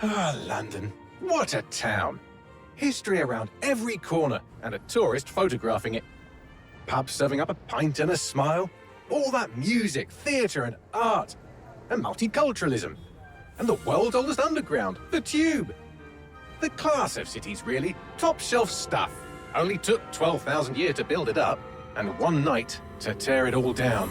Ah, London. What a town. History around every corner and a tourist photographing it. Pubs serving up a pint and a smile. All that music, theatre and art. And multiculturalism. And the world's oldest underground, the Tube. The class of cities, really. Top shelf stuff. Only took 12,000 years to build it up, and one night to tear it all down.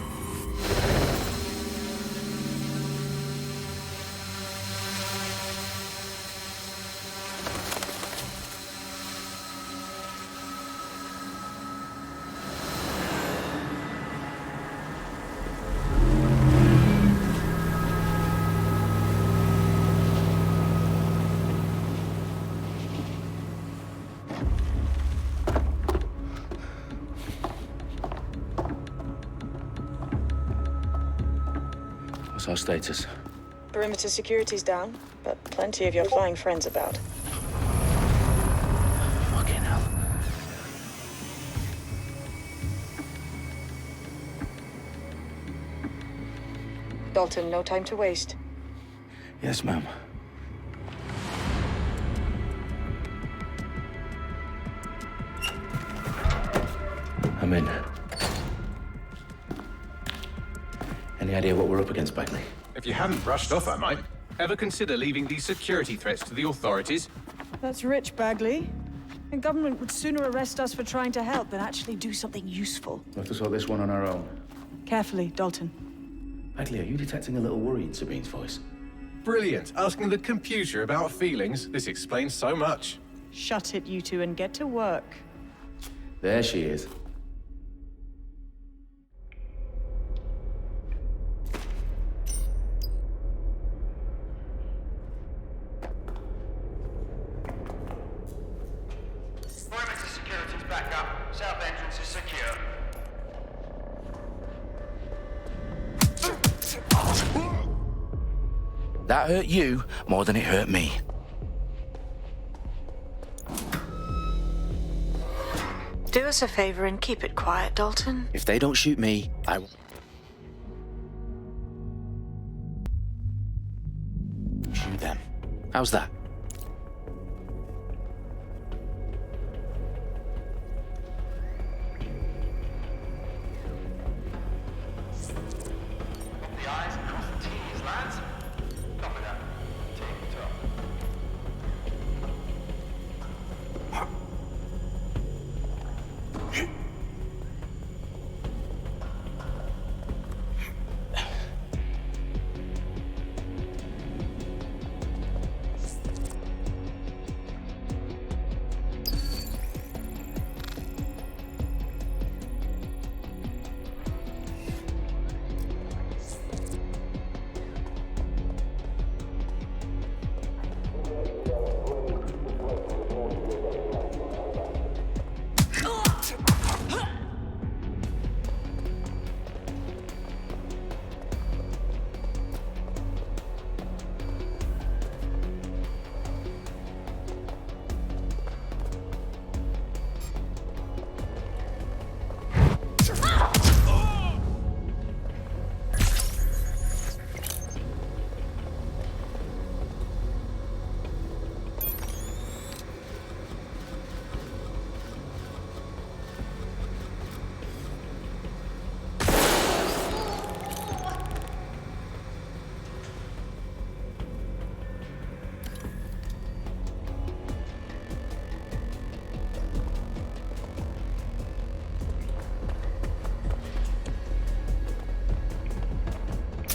What's our status? Perimeter security's down, but plenty of your flying friends about. Fucking hell. Dalton, no time to waste. Yes, ma'am. I'm in. Any idea what we're up against, Bagley? If you hadn't brushed off, I might. Ever consider leaving these security threats to the authorities? That's rich, Bagley. The government would sooner arrest us for trying to help than actually do something useful. We'll have to sort this one on our own. Carefully, Dalton. Bagley, are you detecting a little worry in Sabine's voice? Brilliant. Asking the computer about feelings. This explains so much. Shut it, you two, and get to work. There she is. Perimeter security's back up. South entrance is secure. That hurt you more than it hurt me. Do us a favor and keep it quiet, Dalton. If they don't shoot me, I... shoot them. How's that? The I's cross the T's, lads. Copy that. Take top.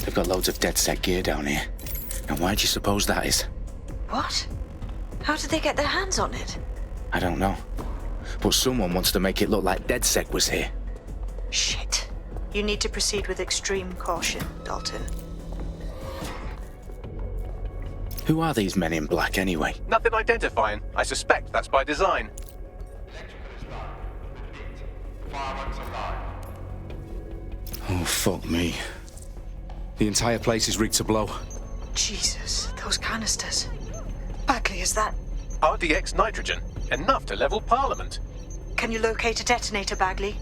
They've got loads of dead-set gear down here. And why do you suppose that is? What? How did they get their hands on it? I don't know. But someone wants to make it look like DedSec was here. Shit. You need to proceed with extreme caution, Dalton. Who are these men in black anyway? Nothing identifying. I suspect that's by design. Fireworks are live. Oh, fuck me. The entire place is rigged to blow. Jesus, those canisters. Bagley, is that... RDX nitrogen. Enough to level Parliament. Can you locate a detonator, Bagley?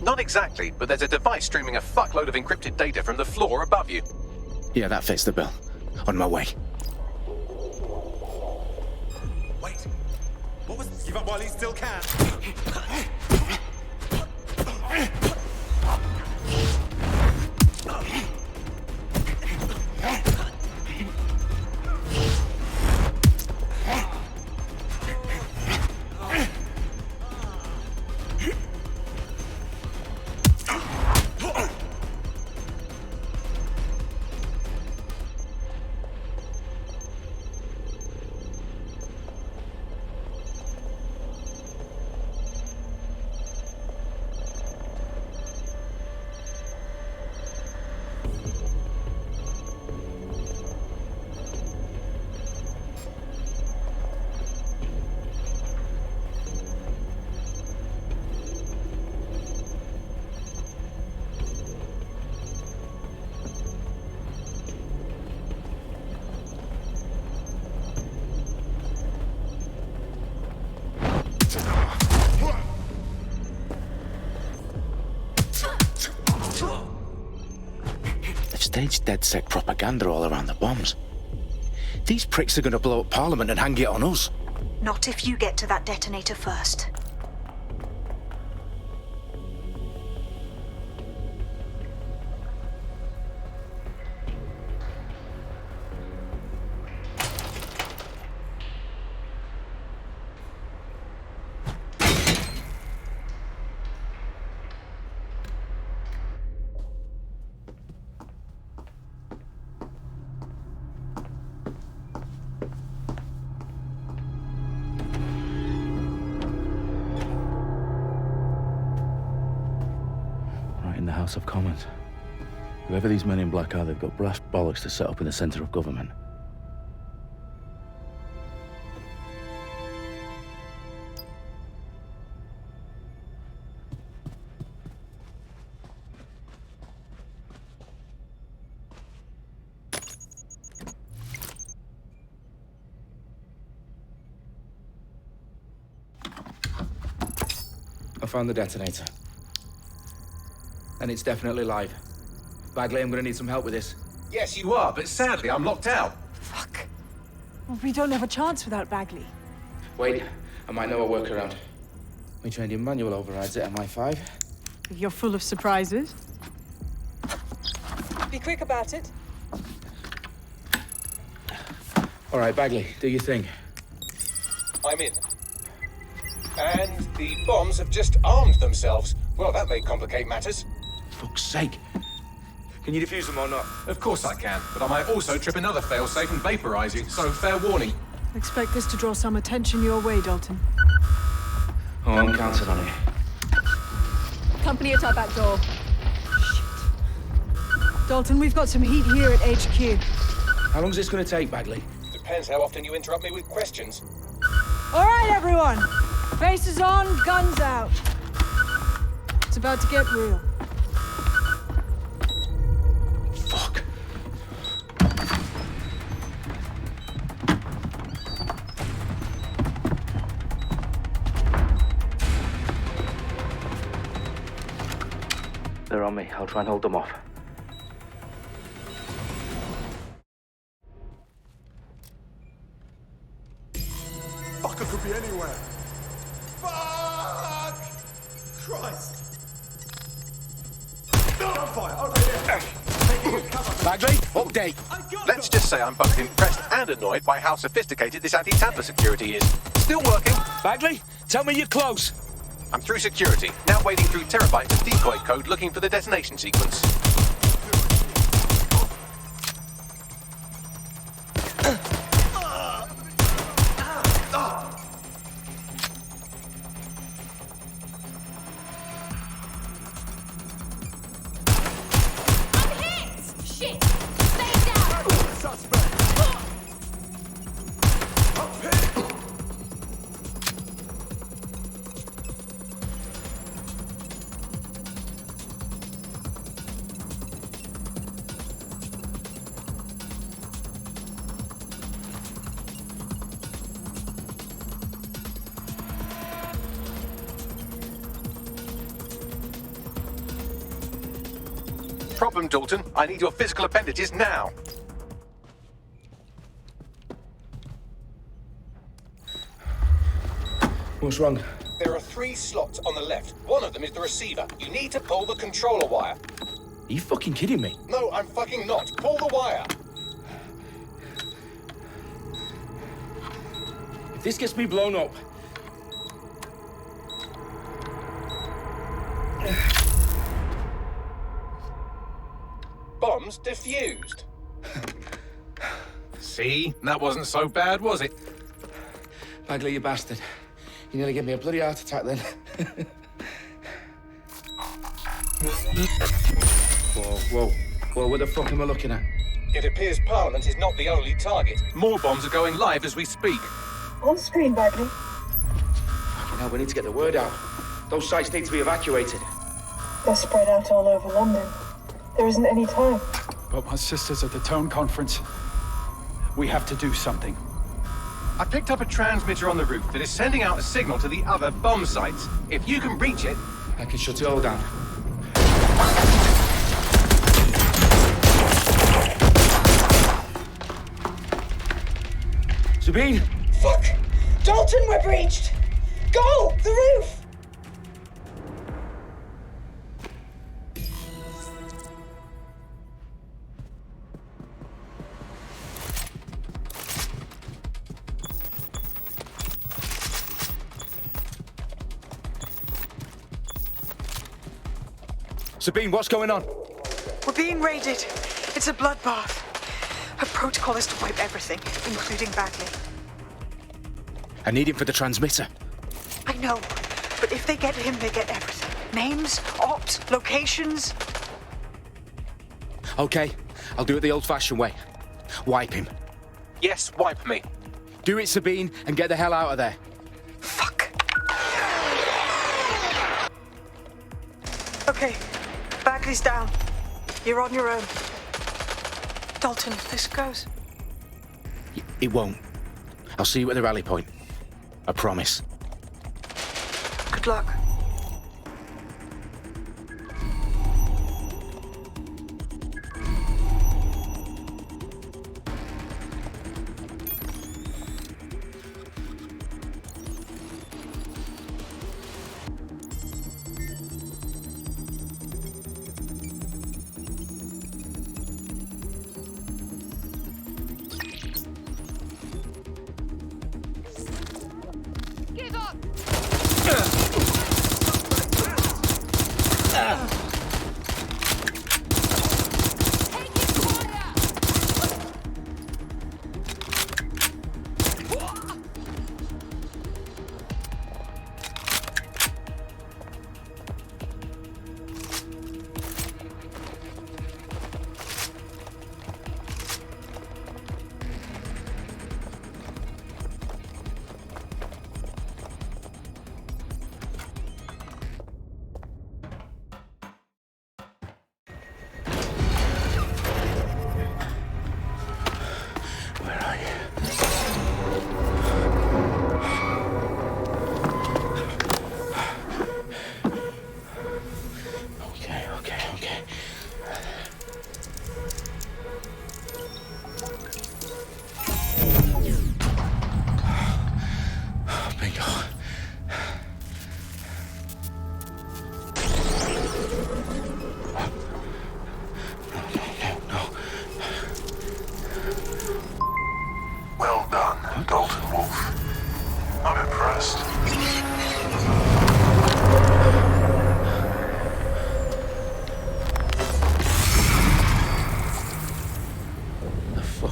Not exactly, but there's a device streaming a fuckload of encrypted data from the floor above you. Yeah, that fits the bill. On my way. Wait. What was... Give up while he still can. Staged DedSec propaganda all around the bombs. These pricks are going to blow up Parliament and hang it on us. Not if you get to that detonator first. In the House of Commons. Whoever these men in black are, they've got brass bollocks to set up in the centre of government. I found the detonator. And it's definitely live. Bagley, I'm gonna need some help with this. Yes, you are, but sadly, I'm locked out. Fuck. Well, we don't have a chance without Bagley. Wait, I might know a workaround. We trained in manual overrides at MI5. You're full of surprises. Be quick about it. All right, Bagley, do your thing. I'm in. And the bombs have just armed themselves. Well, that may complicate matters. Fuck's sake. Can you defuse them or not? Of course I can, but I might also trip another failsafe and vaporize you, so fair warning. Expect this to draw some attention your way, Dalton. Oh, I'm counting on it. Company at our back door. Shit. Dalton, we've got some heat here at HQ. How long's this gonna take, Bagley? Depends how often you interrupt me with questions. All right, everyone. Faces on, guns out. It's about to get real. Fuck. They're on me. I'll try and hold them off. Fucker could be anywhere. Fuck! Christ! Gunfire over here. Taking cover. Bagley, update. Let's just say I'm both impressed and annoyed by how sophisticated this anti-tamper security is. Still working. Bagley, tell me you're close. I'm through security, now wading through terabytes of decoy code looking for the detonation sequence. Problem, Dalton. I need your physical appendages now. What's wrong? There are 3 slots on the left. One of them is the receiver. You need to pull the controller wire. Are you fucking kidding me? No, I'm fucking not. Pull the wire. If this gets me blown up... Bombs defused. See? That wasn't so bad, was it? Bagley, you bastard. You nearly gave me a bloody heart attack then. Whoa, what the fuck am I looking at? It appears Parliament is not the only target. More bombs are going live as we speak. On screen, Bagley. Fucking hell, we need to get the word out. Those sites need to be evacuated. They're spread out all over London. There isn't any time. But my sister's at the town conference. We have to do something. I picked up a transmitter on the roof that is sending out a signal to the other bomb sites. If you can reach it... I can shut it all down. Sabine! Fuck! Dalton, we're breached! Go! The roof! Sabine, what's going on? We're being raided. It's a bloodbath. Her protocol is to wipe everything, including Bagley. I need him for the transmitter. I know, but if they get him, they get everything. Names, ops, locations. Okay, I'll do it the old-fashioned way. Wipe him. Yes, wipe me. Do it, Sabine, and get the hell out of there. Fuck. Okay, Bagley's down. You're on your own. Dalton, if this goes... It won't. I'll see you at the rally point. I promise. Good luck.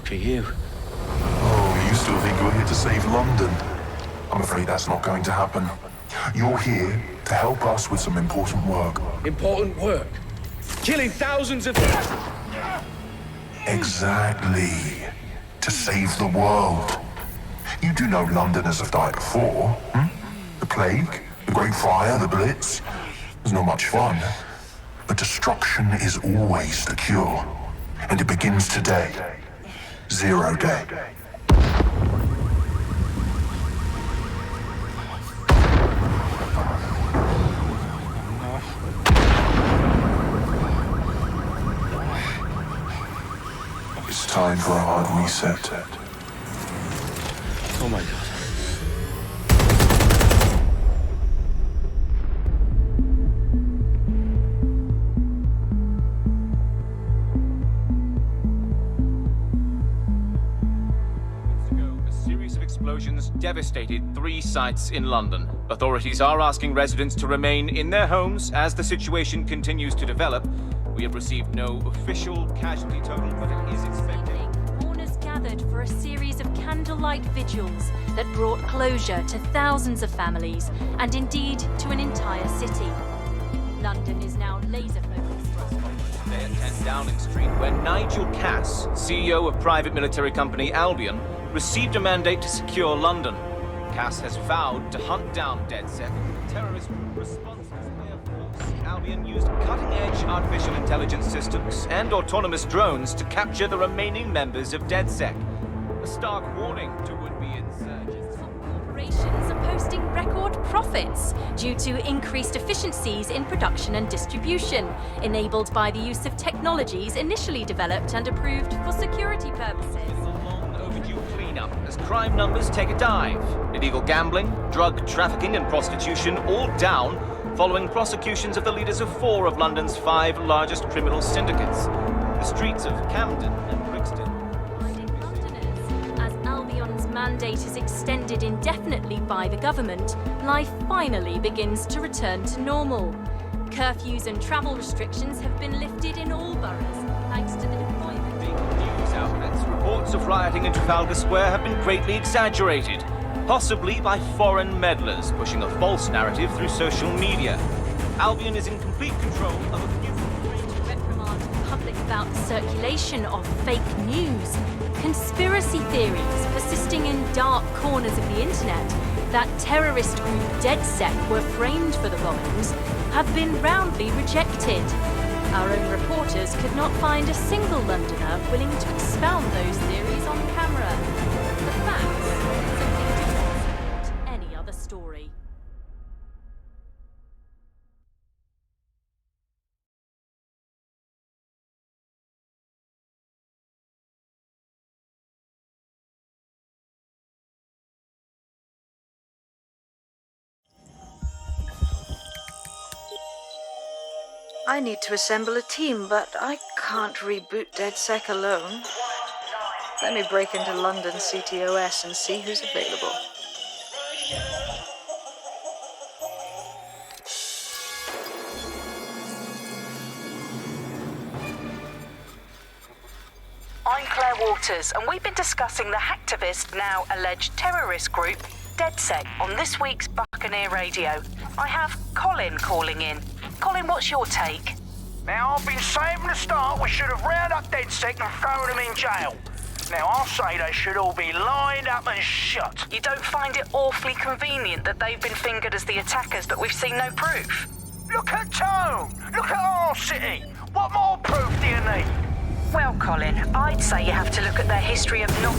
For you. Oh, you still think you're here to save London? I'm afraid that's not going to happen. You're here to help us with some important work. Important work? Killing thousands of... Exactly. To save the world. You do know Londoners have died before, hmm? The Plague, the Great Fire, the Blitz. It's not much fun. But destruction is always the cure. And it begins today. 0 day. It's time for a hard reset. Oh my God. explosions devastated 3 sites in London. Authorities are asking residents to remain in their homes as the situation continues to develop. We have received no official casualty total, but it is expected. Mourners gathered for a series of candlelight vigils that brought closure to thousands of families and indeed to an entire city. London is now laser-focused. Today at 10 Downing Street, where Nigel Cass, CEO of private military company Albion, received a mandate to secure London. Cass has vowed to hunt down DedSec. Terrorist responses Albion used cutting-edge artificial intelligence systems and autonomous drones to capture the remaining members of DedSec. A stark warning to would-be insurgents. Corporations are posting record profits due to increased efficiencies in production and distribution, enabled by the use of technologies initially developed and approved for security purposes. Cleanup as crime numbers take a dive. Illegal gambling, drug trafficking and prostitution all down following prosecutions of the leaders of 4 of London's 5 largest criminal syndicates. The streets of Camden and Brixton. Londoners, as Albion's mandate is extended indefinitely by the government, life finally begins to return to normal. Curfews and travel restrictions have been lifted in all boroughs, thanks to the deployment. News outlets, reports of rioting in Trafalgar Square have been greatly exaggerated, possibly by foreign meddlers pushing a false narrative through social media. Albion is in complete control of a few... To reprimand the public about the circulation of fake news, conspiracy theories persisting in dark corners of the internet that terrorist group DedSec were framed for the bombings have been roundly rejected. Our own reporters could not find a single Londoner willing to expound those theories on camera. The facts simply do not support any other story. I need to assemble a team, but I can't reboot DedSec alone. Let me break into London CTOS and see who's available. I'm Claire Waters, and we've been discussing the hacktivist, now alleged terrorist group, DedSec, on this week's Buccaneer Radio. I have Colin calling in. Colin, what's your take? Now, I've been saying from the start we should have rounded up DedSec and thrown them in jail. Now, I'll say they should all be lined up and shot. You don't find it awfully convenient that they've been fingered as the attackers, but we've seen no proof? Look at Tone! Look at our city! What more proof do you need? Well, Colin, I'd say you have to look at their history of not...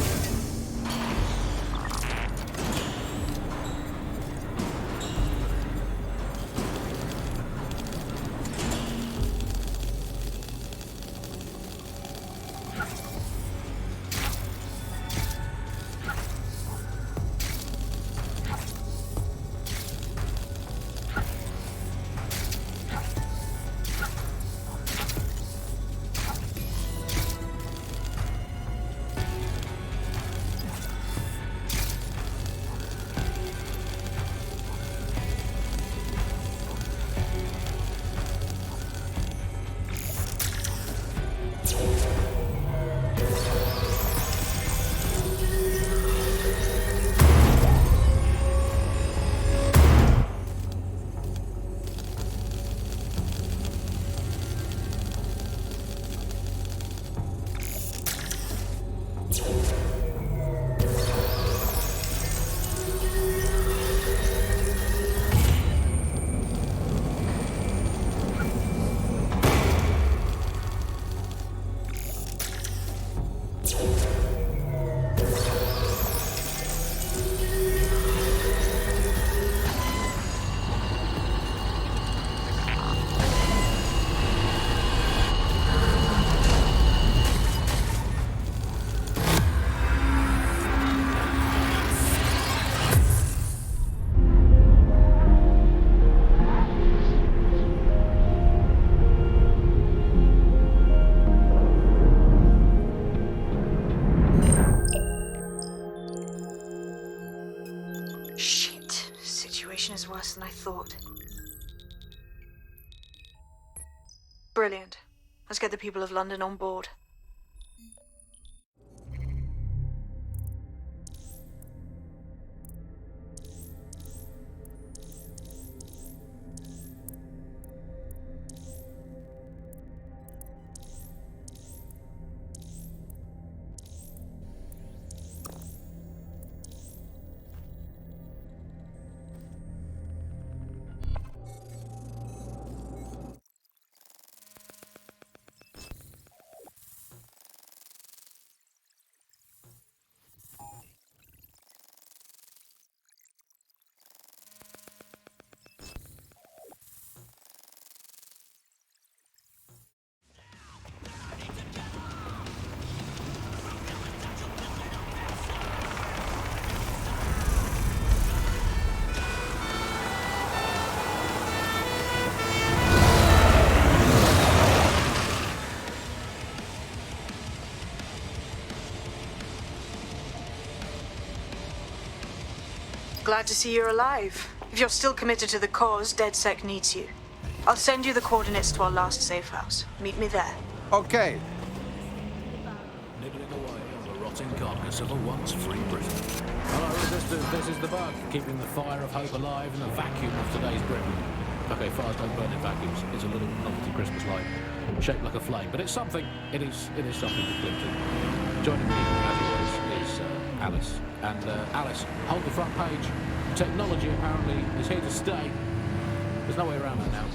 Brilliant. Let's get the people of London on board. Glad to see you're alive. If you're still committed to the cause, DedSec needs you. I'll send you the coordinates to our last safe house. Meet me there. Okay. Nibbling away on the rotting carcass of a once free Britain. Hello, resistors, this is the bug, keeping the fire of hope alive in the vacuum of today's Britain. Okay, fires don't burn in vacuums. It's a little novelty Christmas light, shaped like a flame, but it's something. It is something to cling to. Joining me, as always, is Alice. And Alice, hold the front page. Technology apparently is here to stay. There's no way around that now.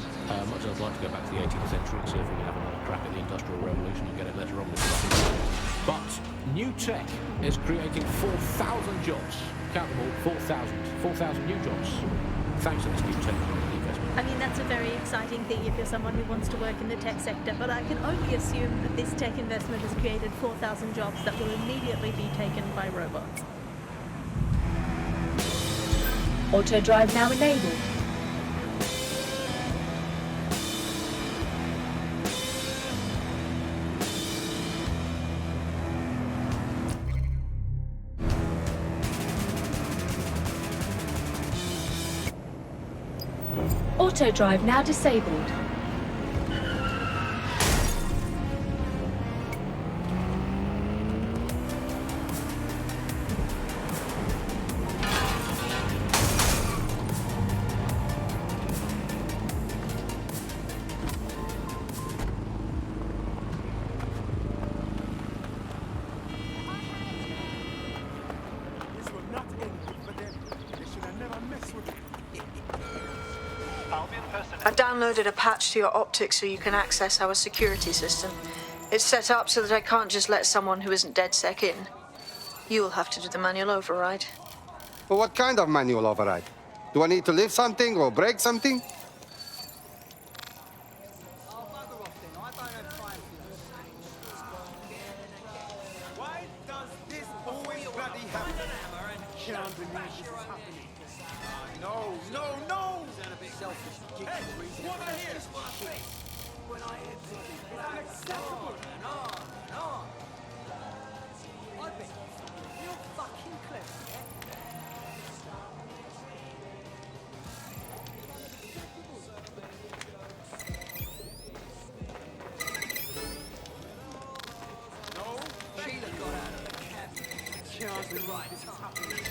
Much as I'd like to go back to the 18th century and see if we can have another crack at the Industrial Revolution and get it later on with stuff. But new tech is creating 4,000 jobs. Count them all, 4,000 new jobs. Thanks to this new technology investment. I mean, that's a very exciting thing if you're someone who wants to work in the tech sector, but I can only assume that this tech investment has created 4,000 jobs that will immediately be taken by robots. Auto drive now enabled. Auto drive now disabled. I downloaded a patch to your optics so you can access our security system. It's set up so that I can't just let someone who isn't DedSec in. You'll have to do the manual override. Well, what kind of manual override? Do I need to lift something or break something? Why does this always bloody happen? Can't believe this is happening. No, no, no! Hey, what I hear is what I think. When I hear something, it's unacceptable. I bet you're fucking clever, No, Sheila got out of the cab. Can't believe this is happening.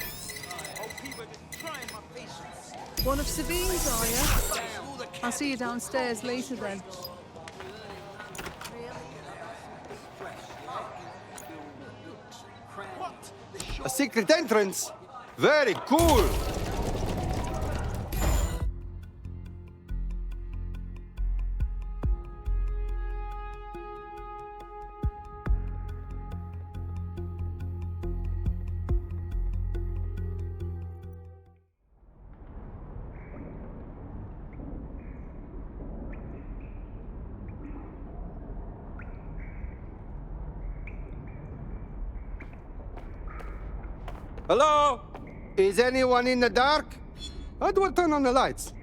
Oh, people are just trying my patience. One of Sabine's, are you? I'll see you downstairs later then. A secret entrance? Very cool! Hello? Is anyone in the dark? How do I turn on the lights?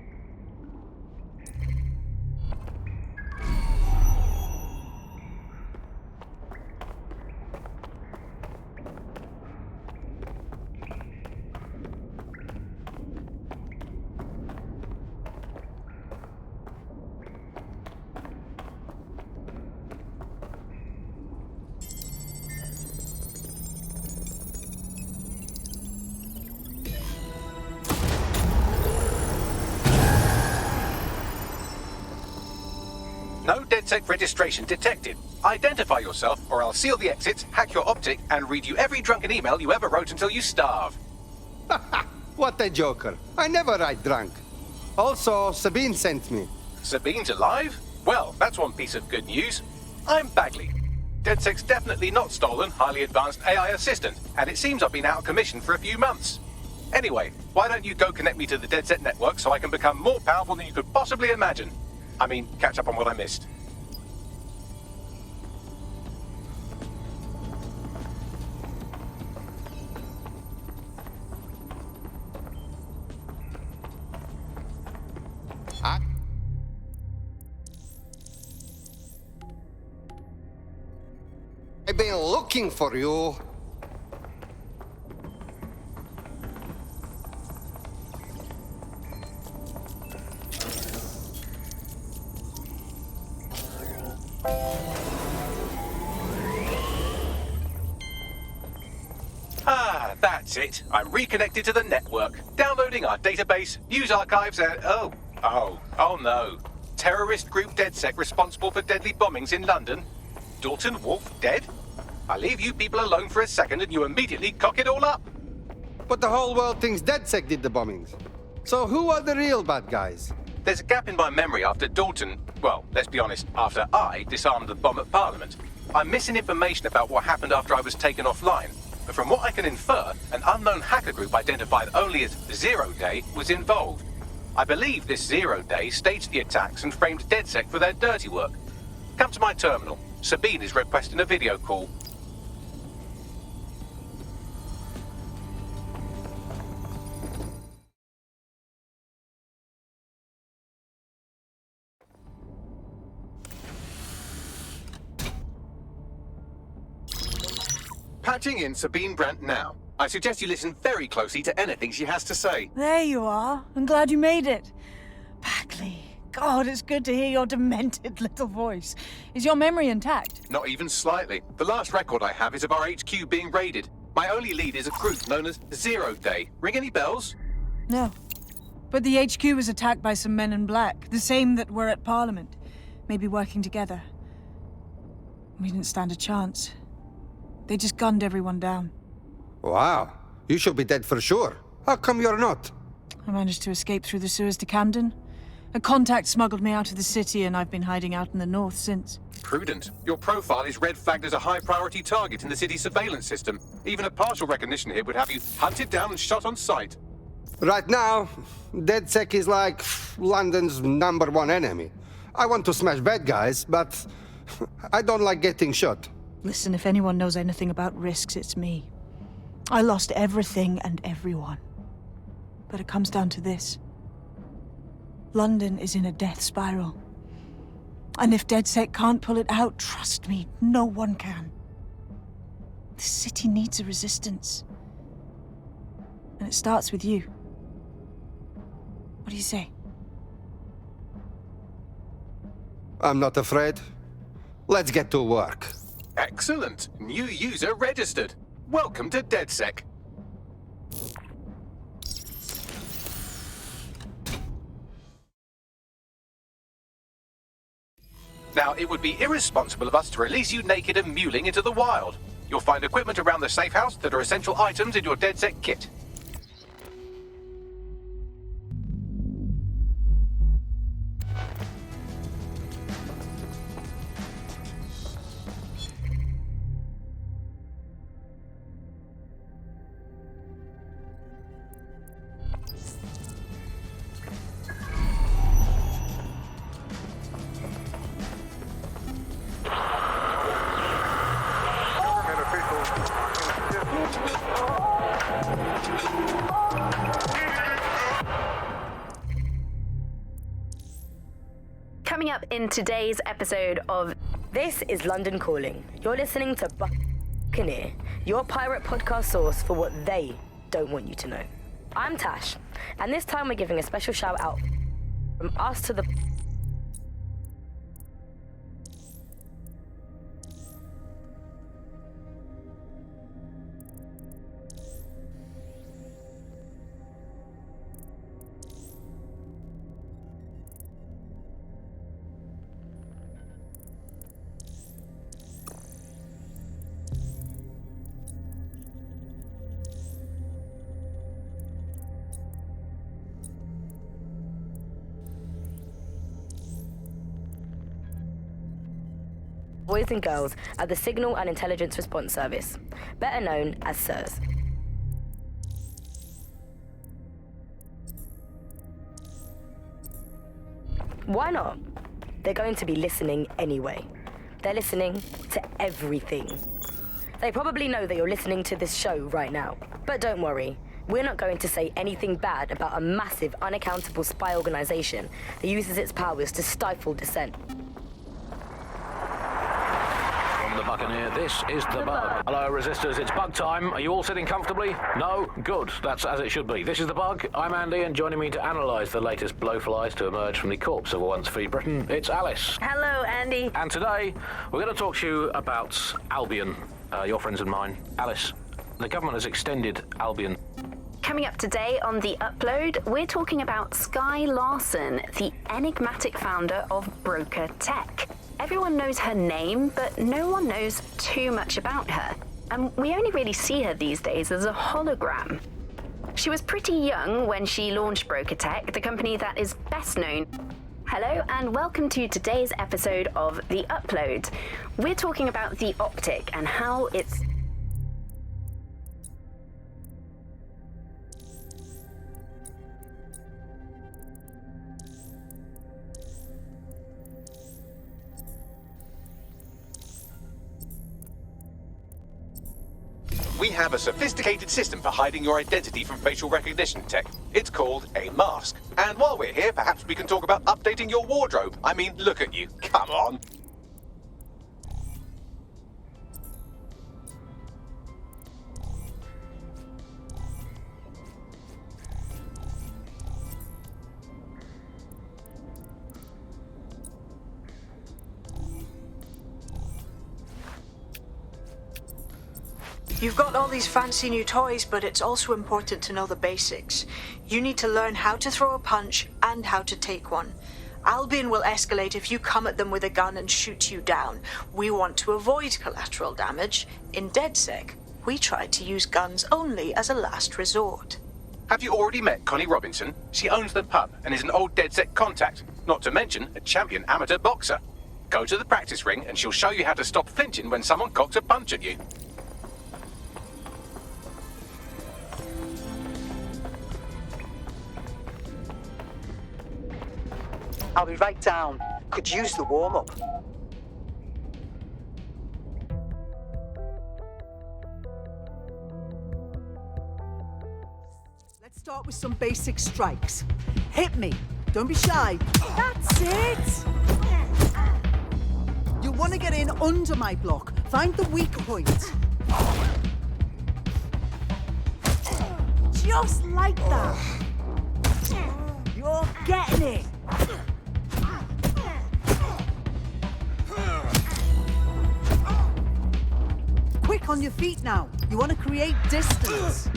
No DedSec registration detected. Identify yourself, or I'll seal the exits, hack your optic, and read you every drunken email you ever wrote until you starve. What a joker. I never write drunk. Also, Sabine sent me. Sabine's alive? Well, that's one piece of good news. I'm Bagley. DedSec's definitely not stolen highly advanced AI assistant, and it seems I've been out of commission for a few months. Anyway, why don't you go connect me to the DedSec network so I can become more powerful than you could possibly imagine? I mean, catch up on what I missed. I've been looking for you. Ah, that's it. I'm reconnected to the network, downloading our database, news archives, and oh no. Terrorist group DedSec responsible for deadly bombings in London. Dalton Wolf dead? I leave you people alone for a second and you immediately cock it all up. But the whole world thinks DedSec did the bombings. So who are the real bad guys? There's a gap in my memory after Dalton, well, let's be honest, after I disarmed the bomb at Parliament. I'm missing information about what happened after I was taken offline. But from what I can infer, an unknown hacker group identified only as Zero Day was involved. I believe this Zero Day staged the attacks and framed DedSec for their dirty work. Come to my terminal. Sabine is requesting a video call. Patching in Sabine Brandt now. I suggest you listen very closely to anything she has to say. There you are. I'm glad you made it. Bagley. God, it's good to hear your demented little voice. Is your memory intact? Not even slightly. The last record I have is of our HQ being raided. My only lead is a group known as Zero Day. Ring any bells? No. But the HQ was attacked by some men in black, the same that were at Parliament. Maybe working together. We didn't stand a chance. They just gunned everyone down. Wow. You should be dead for sure. How come you're not? I managed to escape through the sewers to Camden. A contact smuggled me out of the city, and I've been hiding out in the north since. Prudent. Your profile is red flagged as a high-priority target in the city's surveillance system. Even a partial recognition here would have you hunted down and shot on sight. Right now, DedSec is like London's #1 enemy. I want to smash bad guys, but I don't like getting shot. Listen, if anyone knows anything about risks, it's me. I lost everything and everyone. But it comes down to this. London is in a death spiral. And if DedSec can't pull it out, trust me, no one can. The city needs a resistance. And it starts with you. What do you say? I'm not afraid. Let's get to work. Excellent. New user registered. Welcome to DedSec. Now, it would be irresponsible of us to release you naked and mewling into the wild. You'll find equipment around the safe house that are essential items in your DedSec kit. Coming up in today's episode of This is London Calling, you're listening to Buccaneer, your pirate podcast source for what they don't want you to know. I'm Tash, and this time we're giving a special shout out from us to the boys and girls at the Signal and Intelligence Response Service, better known as SIRS. Why not? They're going to be listening anyway. They're listening to everything. They probably know that you're listening to this show right now. But don't worry, we're not going to say anything bad about a massive, unaccountable spy organization that uses its powers to stifle dissent. From the Buccaneer, this is the Bug. Hello, Resistors, it's Bug time. Are you all sitting comfortably? No? Good. That's as it should be. This is the Bug. I'm Andy, and joining me to analyse the latest blowflies to emerge from the corpse of a once free Britain, it's Alice. Hello, Andy. And today, we're going to talk to you about Albion, your friends and mine. Alice, the government has extended Albion. Coming up today on The Upload, we're talking about Skye Larson, the enigmatic founder of Broker Tech. Everyone knows her name, but no one knows too much about her. And we only really see her these days as a hologram. She was pretty young when she launched Broker Tech, the company that is best known. Hello and welcome to today's episode of The Upload. We're talking about the optic and how it's... We have a sophisticated system for hiding your identity from facial recognition tech. It's called a mask. And while we're here, perhaps we can talk about updating your wardrobe. I mean, look at you. Come on. You've got all these fancy new toys, but it's also important to know the basics. You need to learn how to throw a punch and how to take one. Albion will escalate if you come at them with a gun and shoot you down. We want to avoid collateral damage. In DedSec, we try to use guns only as a last resort. Have you already met Connie Robinson? She owns the pub and is an old DedSec contact, not to mention a champion amateur boxer. Go to the practice ring and she'll show you how to stop flinching when someone cocks a punch at you. I'll be right down. Could use the warm-up. Let's start with some basic strikes. Hit me. Don't be shy. That's it! You want to get in under my block. Find the weak point. Just like that. You're getting it. Quick on your feet now. You want to create distance.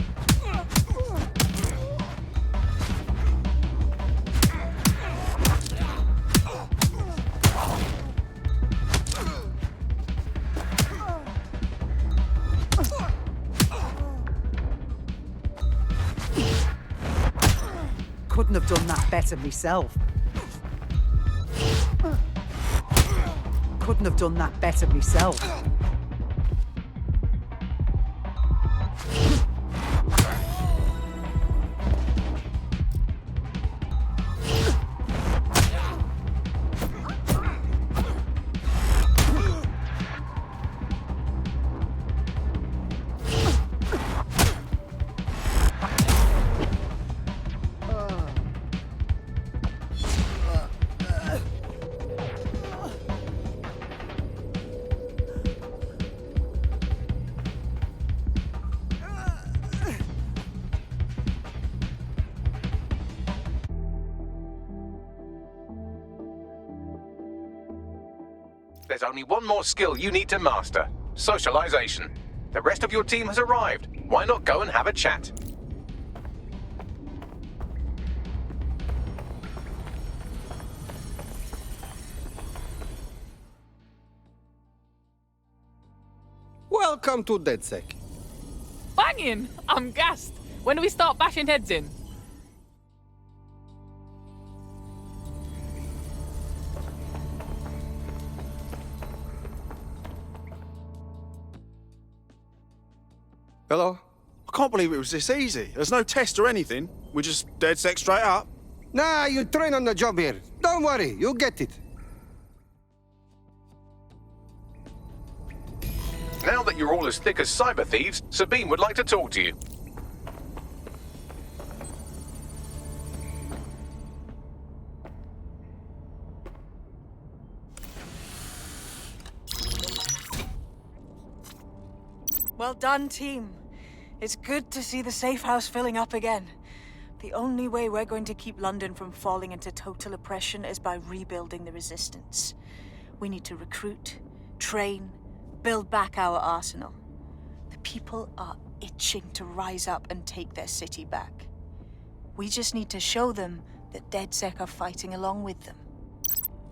Couldn't have done that better myself. Couldn't have done that better myself. There's only one more skill you need to master: socialization. The rest of your team has arrived. Why not go and have a chat? Welcome to DedSec. Banging! I'm gassed. When do we start bashing heads in? Hello? I can't believe it was this easy. There's no test or anything. We just DedSec straight up. Nah, you train on the job here. Don't worry, you'll get it. Now that you're all as thick as cyber thieves, Sabine would like to talk to you. Well done, team. It's good to see the safe house filling up again. The only way we're going to keep London from falling into total oppression is by rebuilding the resistance. We need to recruit, train, build back our arsenal. The people are itching to rise up and take their city back. We just need to show them that DedSec are fighting along with them.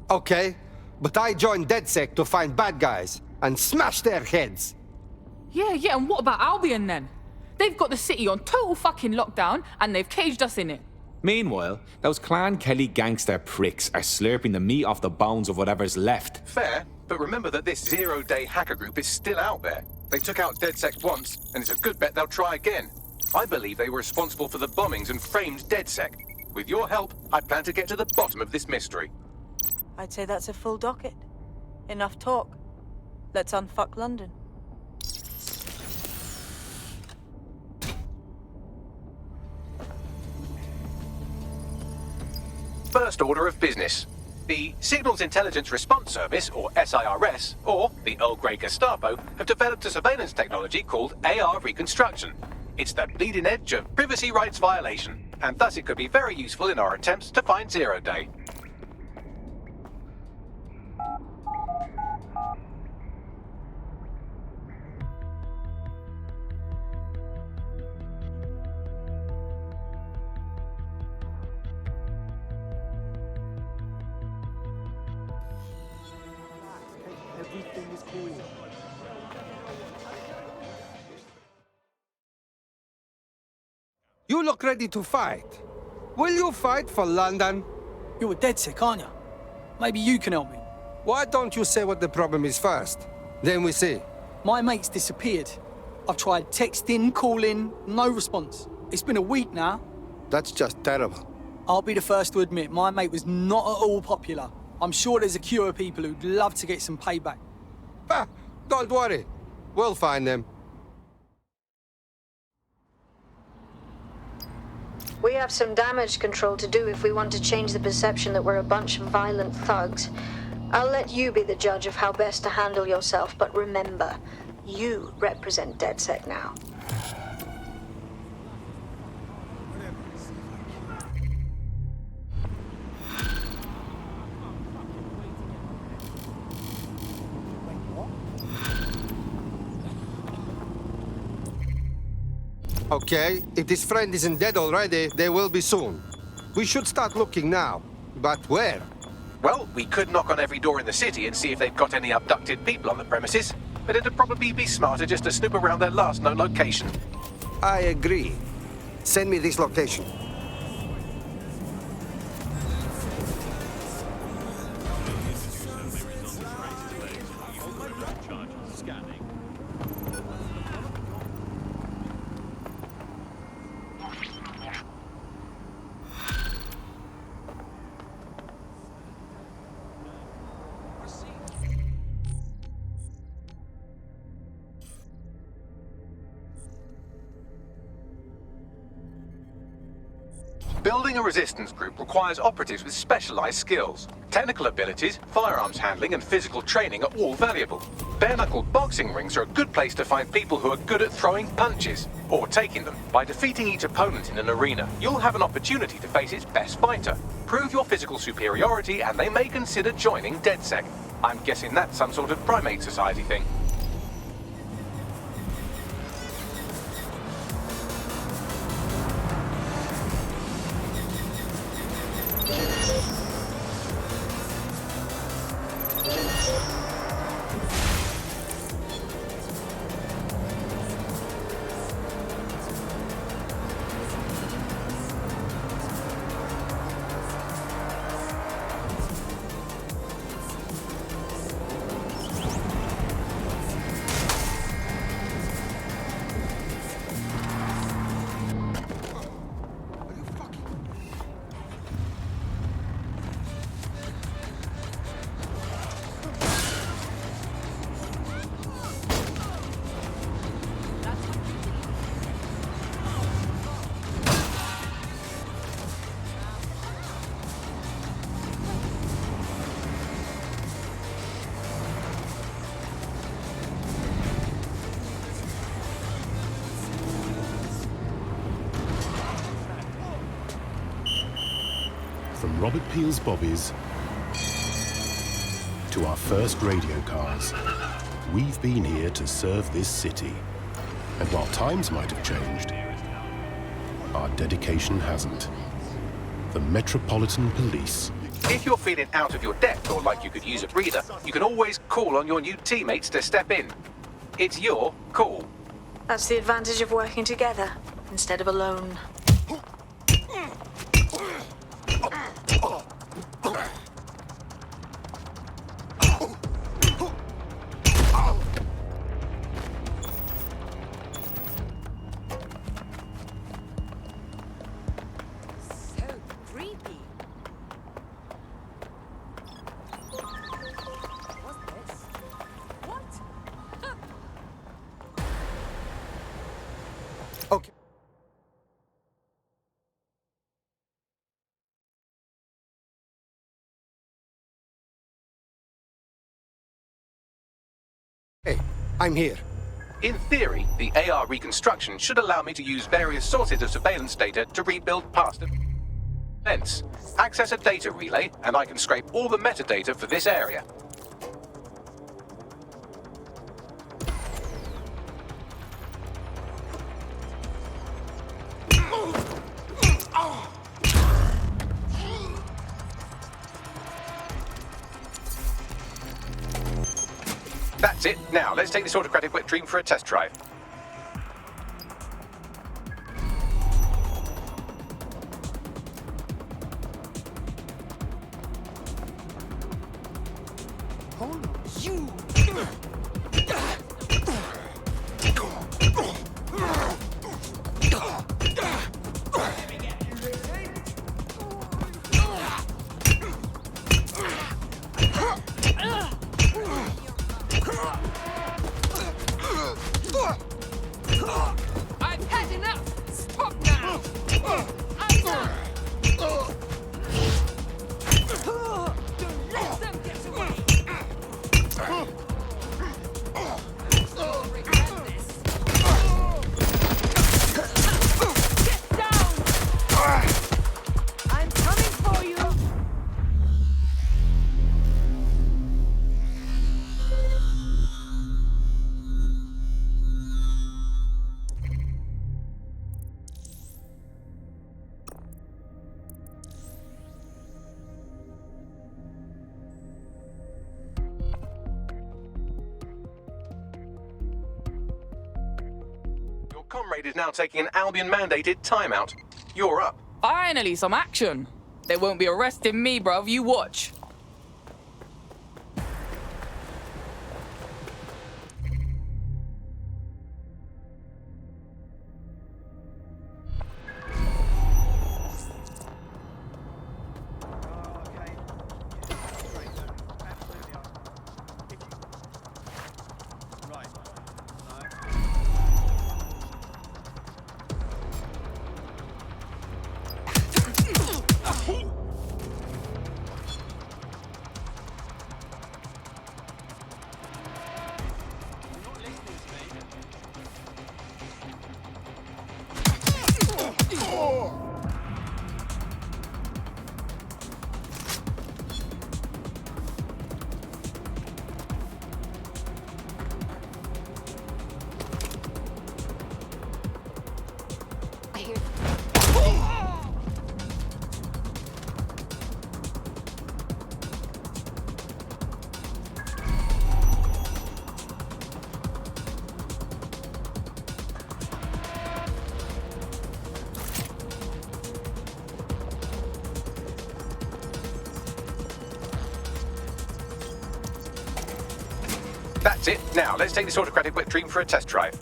Okay, but I joined DedSec to find bad guys and smash their heads. Yeah, and what about Albion then? They've got the city on total fucking lockdown and they've caged us in it. Meanwhile, those Clan Kelly gangster pricks are slurping the meat off the bones of whatever's left. Fair, but remember that this zero-day hacker group is still out there. They took out DedSec once, and it's a good bet they'll try again. I believe they were responsible for the bombings and framed DedSec. With your help, I plan to get to the bottom of this mystery. I'd say that's a full docket. Enough talk. Let's unfuck London. First order of business. The Signals Intelligence Response Service, or SIRS, or the Earl Grey Gestapo, have developed a surveillance technology called AR reconstruction. It's the bleeding edge of privacy rights violation, and thus it could be very useful in our attempts to find Zero Day. Everything is cool. You look ready to fight. Will you fight for London? You're a DedSec, aren't you? Maybe you can help me. Why don't you say what the problem is first? Then we see. My mate's disappeared. I've tried texting, calling, no response. It's been a week now. That's just terrible. I'll be the first to admit, my mate was not at all popular. I'm sure there's a queue of people who'd love to get some payback. Ah, don't worry. We'll find them. We have some damage control to do if we want to change the perception that we're a bunch of violent thugs. I'll let you be the judge of how best to handle yourself, but remember, you represent DedSec now. Okay, if this friend isn't dead already, they will be soon. We should start looking now. But where? Well, we could knock on every door in the city and see if they've got any abducted people on the premises, but it'd probably be smarter just to snoop around their last known location. I agree. Send me this location. Building a resistance group requires operatives with specialized skills. Technical abilities, firearms handling, and physical training are all valuable. Bare-knuckled boxing rings are a good place to find people who are good at throwing punches, or taking them. By defeating each opponent in an arena, you'll have an opportunity to face its best fighter. Prove your physical superiority, and they may consider joining DedSec. I'm guessing that's some sort of primate society thing. Robert Peel's bobbies to our first radio cars, we've been here to serve this city. And while times might have changed, our dedication hasn't. The Metropolitan Police. If you're feeling out of your depth or like you could use a breather, you can always call on your new teammates to step in. It's your call. That's the advantage of working together instead of alone. Hey, I'm here. In theory, the AR reconstruction should allow me to use various sources of surveillance data to rebuild past events. Access a data relay, and I can scrape all the metadata for this area. That's it. Now, let's take this autocratic wet dream for a test drive. I've had enough! Stop now! Don't let them get away! You'll regret this. Get down! I'm coming for you! Comrade is now taking an Albion-mandated timeout. You're up. Finally, some action. They won't be arresting me, bruv. You watch. That's it. Now, let's take this autocratic wet dream for a test drive.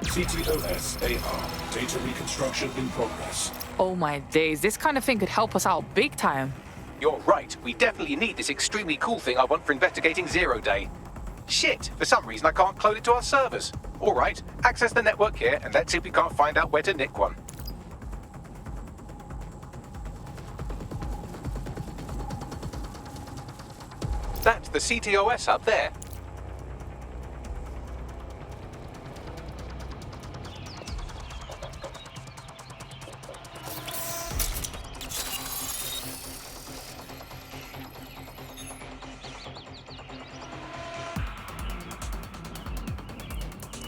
CTOS AR. Data reconstruction in progress. Oh my days, this kind of thing could help us out big time. You're right. We definitely need this extremely cool thing I want for investigating Zero Day. Shit, for some reason I can't clone it to our servers. All right, access the network here and let's see if we can't find out where to nick one. That's the CTOS hub there.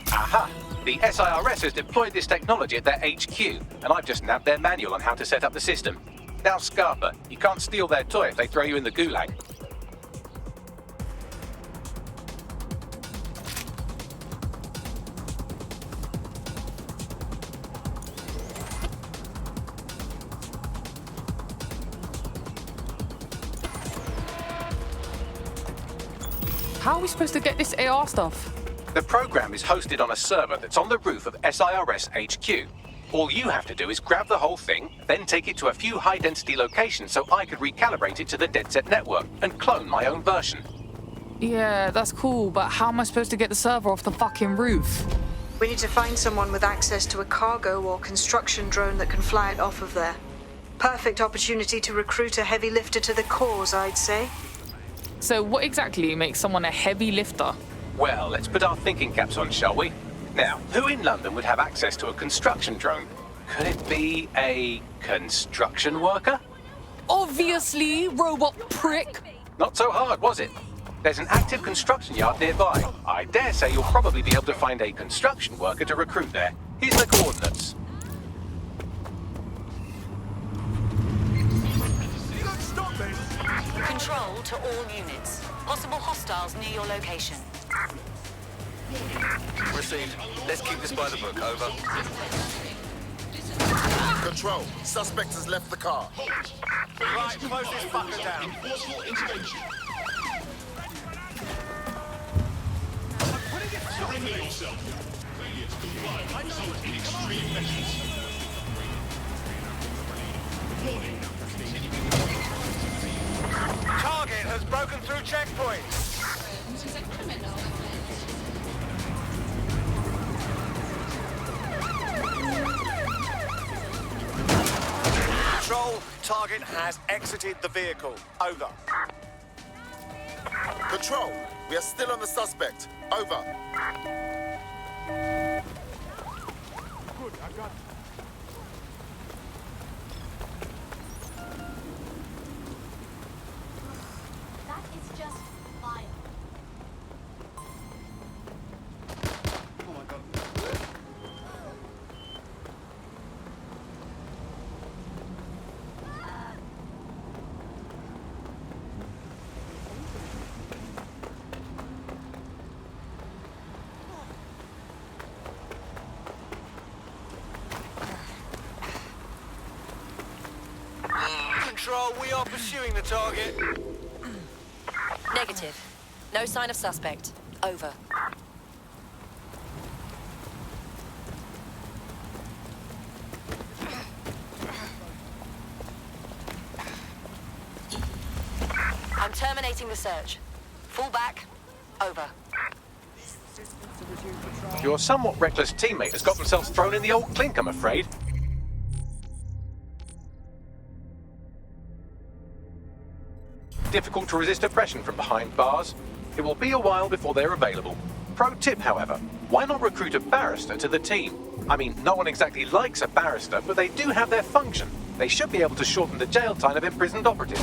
Aha! The SIRS has deployed this technology at their HQ, and I've just nabbed their manual on how to set up the system. Now, Scarpa, you can't steal their toy if they throw you in the gulag. How are we supposed to get this AR stuff? The program is hosted on a server that's on the roof of SIRS HQ. All you have to do is grab the whole thing, then take it to a few high-density locations so I could recalibrate it to the DedSec network and clone my own version. Yeah, that's cool, but how am I supposed to get the server off the fucking roof? We need to find someone with access to a cargo or construction drone that can fly it off of there. Perfect opportunity to recruit a heavy lifter to the cause, I'd say. So what exactly makes someone a heavy lifter? Well, let's put our thinking caps on, shall we? Now, who in London would have access to a construction drone? Could it be a construction worker? Obviously, robot prick. Not so hard, was it? There's an active construction yard nearby. I dare say you'll probably be able to find a construction worker to recruit there. Here's the coordinates. Control to all units. Possible hostiles near your location. Received. Let's keep this by the book. Over. Control. Suspect has left the car. Right, close this fucker down. Surrender yourself. Failure to comply will result in extreme measures. Warning. Target has broken through checkpoint. Control, target has exited the vehicle. Over. Control, we are still on the suspect. Over. Good, I got it. That is just fire. Oh my god. Control, we are pursuing the target. Negative. No sign of suspect. Over. I'm terminating the search. Fall back. Over. Your somewhat reckless teammate has got themselves thrown in the old clink, I'm afraid. Difficult to resist oppression from behind bars. It will be a while before they're available. Pro tip, however, why not recruit a barrister to the team? I mean, no one exactly likes a barrister, but they do have their function. They should be able to shorten the jail time of imprisoned operatives.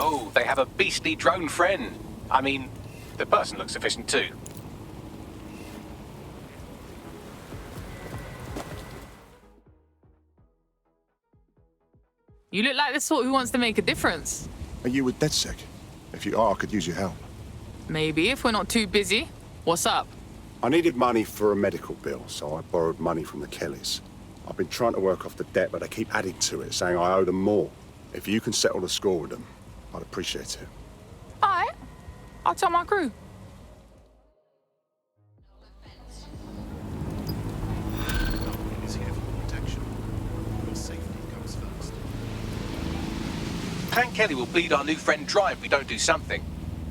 Oh, they have a beastly drone friend. I mean, The person looks sufficient too. You look like the sort who wants to make a difference. Are you with DedSec? If you are, I could use your help. Maybe, if we're not too busy. What's up? I needed money for a medical bill, so I borrowed money from the Kellys. I've been trying to work off the debt, but they keep adding to it, saying I owe them more. If you can settle the score with them, I'd appreciate it. All right. I'll tell my crew. Is here for protection. Your safety comes first. Clan Kelly will bleed our new friend dry if we don't do something.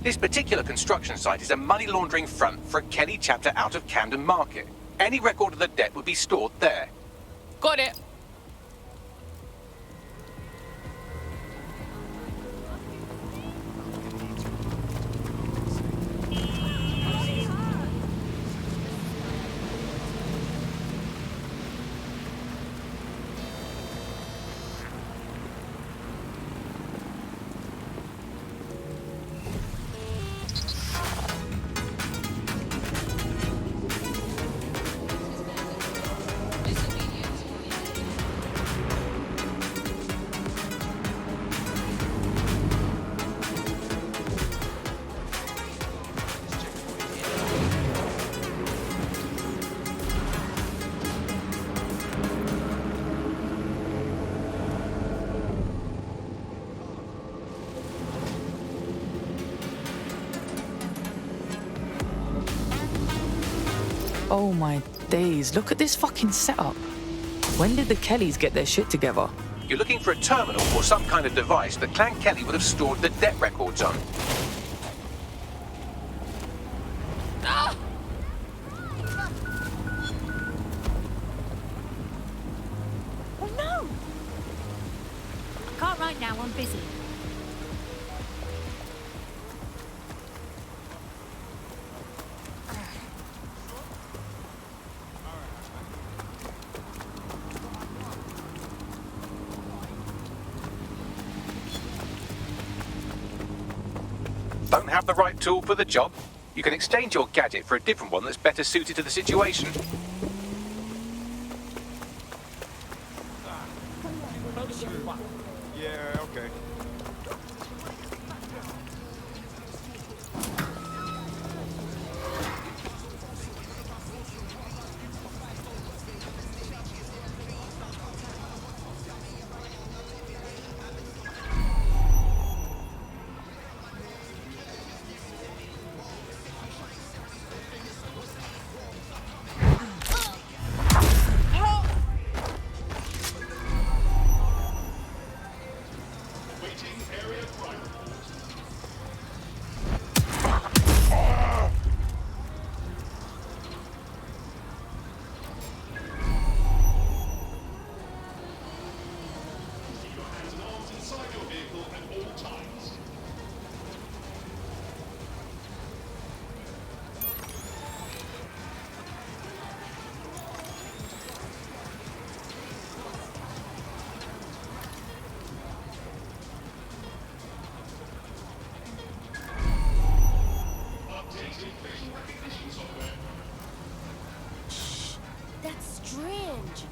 This particular construction site is a money laundering front for a Kelly chapter out of Camden Market. Any record of the debt would be stored there. Got it. Oh my days, look at this fucking setup. When did the Kellys get their shit together? You're looking for a terminal or some kind of device that Clan Kelly would have stored the debt records on. Ah! Oh no! I can't right now, I'm busy. Don't have the right tool for the job? You can exchange your gadget for a different one that's better suited to the situation. Yeah, okay. That's strange.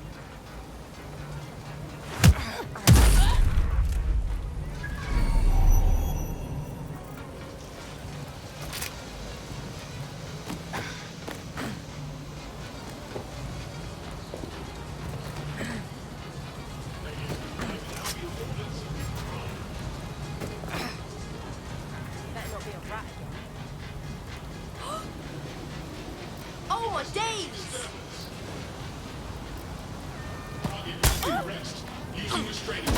Better not be a rat again. Oh my days! Using restraining.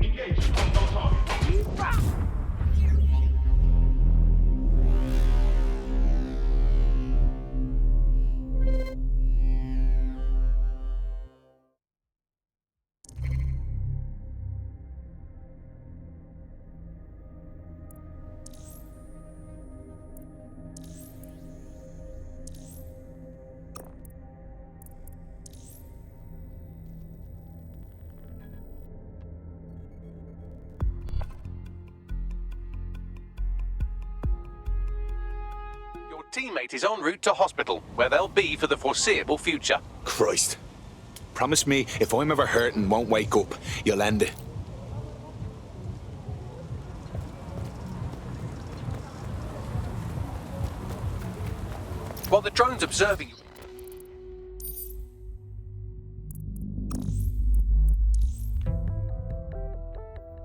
Engage on target. Your teammate is en route to hospital, where they'll be for the foreseeable future. Christ. Promise me, if I'm ever hurt and won't wake up, you'll end it. While the drone's observing you...